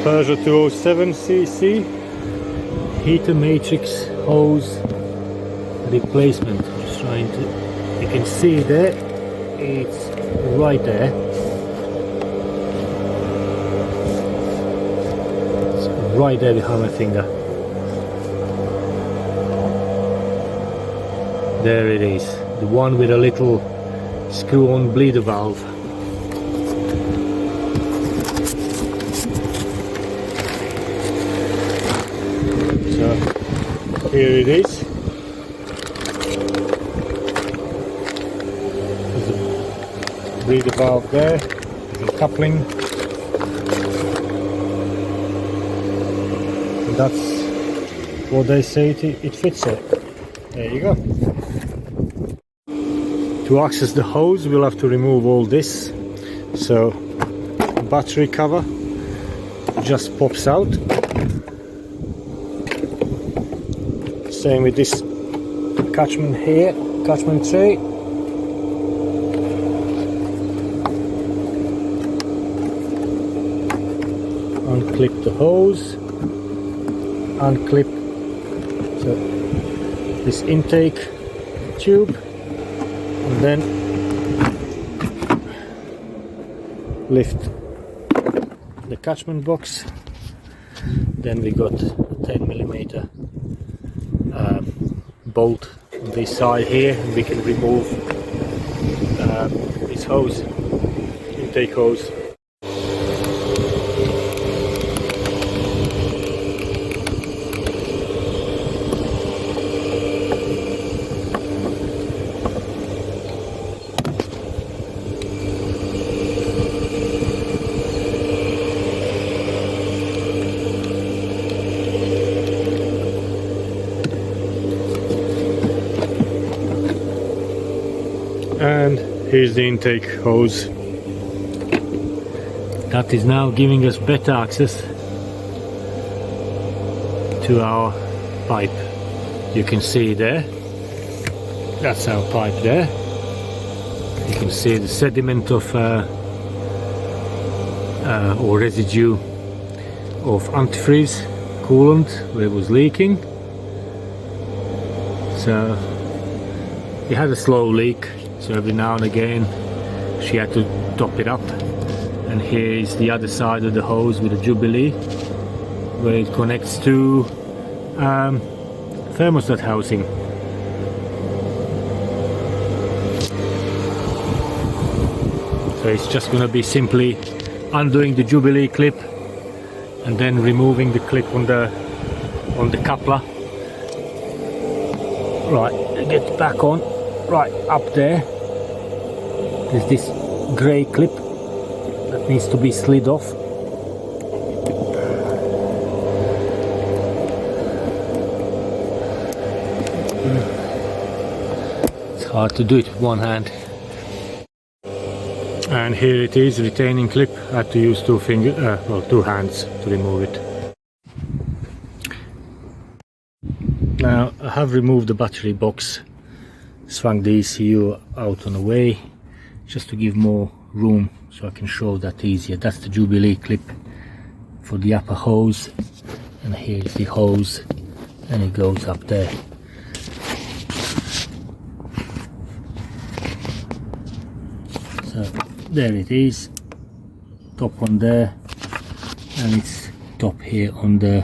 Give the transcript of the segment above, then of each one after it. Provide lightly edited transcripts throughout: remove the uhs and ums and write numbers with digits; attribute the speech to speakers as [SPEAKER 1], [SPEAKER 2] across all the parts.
[SPEAKER 1] Peugeot 207cc heater matrix hose replacement. Just trying to, you can see there, it's right there. It's right there behind my finger. There it is, the one with a little screw-on bleeder valve. So here it is. There's a bleeder valve there, there's a coupling, and that's what they say it fits it. There you go. To access the hose we'll have to remove all this, so battery cover just pops out. Same with this attachment here, attachment tray. Unclip the hose, unclip this intake tube, and then lift the catchment box. Then we got a 10mm bolt on this side here, and we can remove this hose, intake hose. And here's the intake hose. That is now giving us better access to our pipe. You can see there, that's our pipe there. You can see the sediment of or residue of antifreeze coolant where it was leaking. So we had a slow leak, so every now and again she had to top it up. And here is the other side of the hose with the Jubilee, where it connects to thermostat housing. So it's just going to be simply undoing the Jubilee clip and then removing the clip on the coupler. Right, get back on. Right up there, there's this grey clip that needs to be slid off. It's hard to do it with one hand. And here it is, retaining clip. I had to use two hands to remove it. Now I have removed the battery box, swung the ECU out on the way just to give more room so I can show that easier. That's the Jubilee clip for the upper hose, and here's the hose, and it goes up there. So there it is, top on there, and it's top here on the,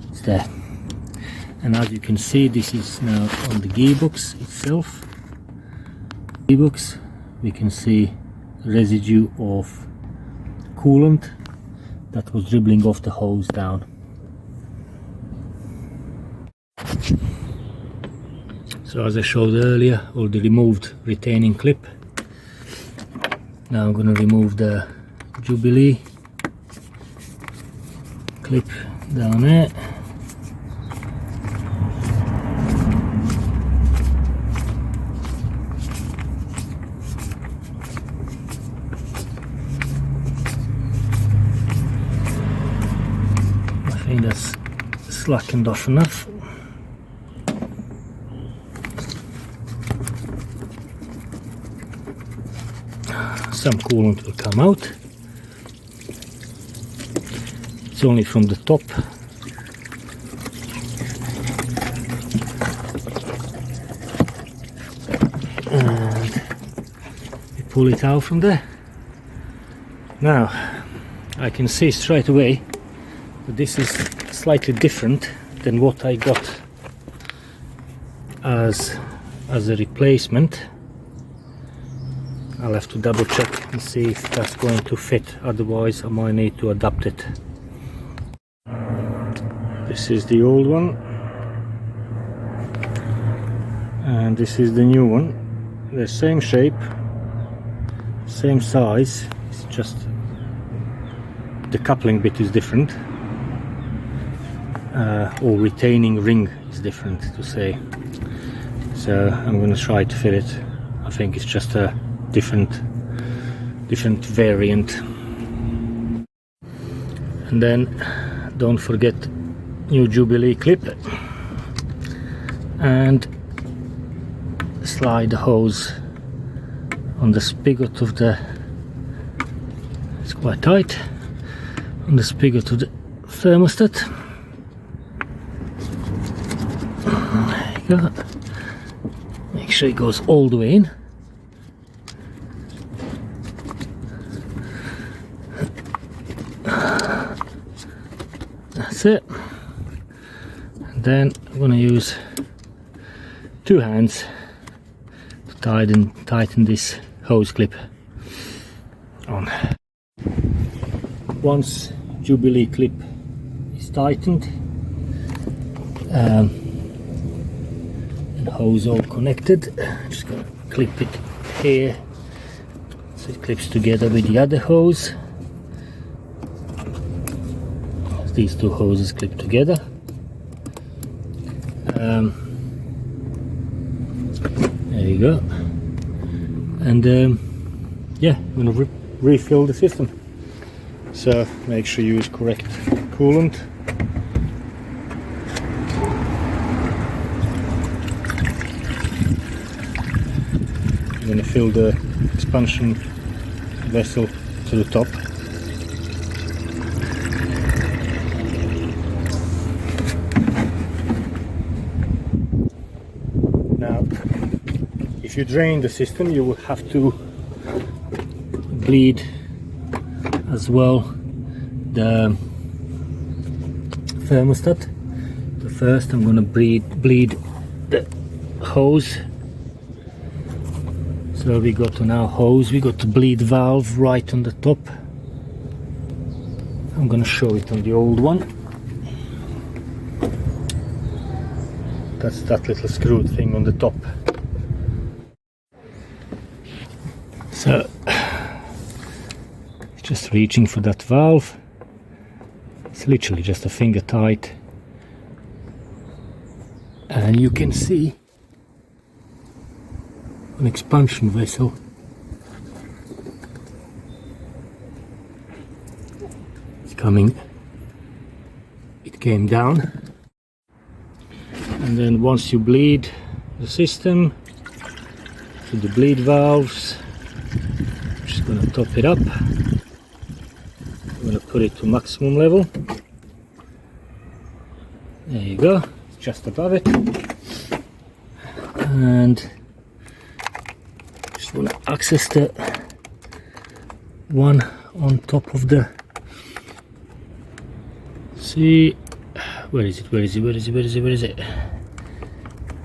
[SPEAKER 1] it's there. And as you can see, this is now on the gearbox itself. Gearbox, we can see residue of coolant that was dribbling off the hose down. So as I showed earlier, all the removed retaining clip. Now I'm going to remove the Jubilee clip down there. I think that's slackened off enough. Some coolant will come out. it's only from the top. And we pull it out from there. Now I can see straight away that this is slightly different than what I got as a replacement. I'll have to double check and see if that's going to fit, otherwise I might need to adapt it. This is the old one and this is the new one. The same shape, same size, it's just the coupling bit is different, or retaining ring is different to say. So I'm going to try to fit it. I think it's just a different variant. And then don't forget new Jubilee clip, and slide the hose on the spigot of the, it's quite tight, on the spigot of the thermostat. There you go. Make sure it goes all the way in. That's it. And then I'm going to use two hands to tighten this hose clip on. Once Jubilee clip is tightened and hose all connected, I'm just going to clip it here so it clips together with the other hose. These two hoses clip together. There you go. And yeah, I'm going to refill the system. So make sure you use correct coolant. I'm going to fill the expansion vessel to the top. Now, if you drain the system, you will have to bleed as well the thermostat. But first I'm going to bleed the hose. So we got to now hose, we got the bleed valve right on the top. I'm going to show it on the old one. That's that little screw thing on the top. So just reaching for that valve. It's literally just a finger tight, and you can see an expansion vessel. It's coming. It came down, and then once you bleed the system to the bleed valves, I'm just going to top it up. I'm going to put it to maximum level. There you go, just above it. And just want to access the one on top of the, see, where is it,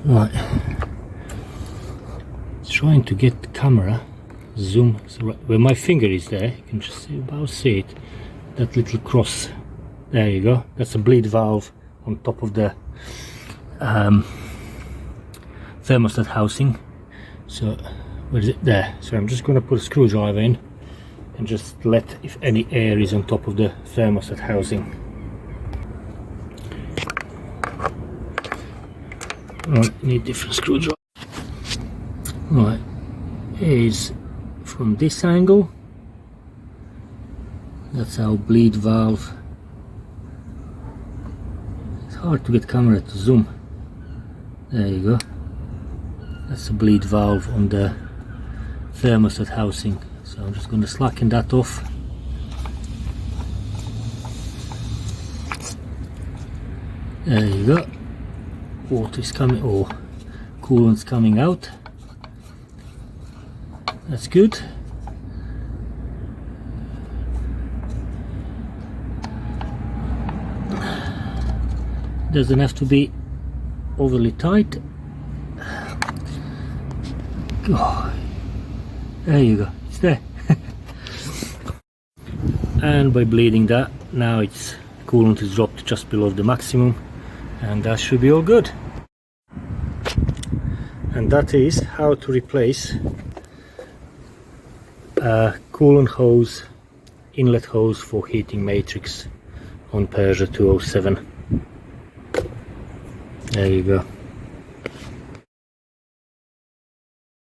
[SPEAKER 1] right, it's trying to get the camera zoom, so right where my finger is there, you can just see it, that little cross, there you go, that's a bleed valve on top of the thermostat housing. So where is it? There. So I'm just going to put a screwdriver in and just let if any air is on top of the thermostat housing. Right, need different screwdriver. Right, is from this angle. That's our bleed valve. It's hard to get camera to zoom. There you go. That's the bleed valve on the thermostat housing. So I'm just going to slacken that off. There you go. Water is coming, or coolant's coming out. That's good. Doesn't have to be overly tight. Oh, there you go, it's there. And by bleeding that, now it's coolant is dropped just below the maximum, and that should be all good. And that is how to replace a coolant hose, inlet hose for heating matrix on Peugeot 207. There you go.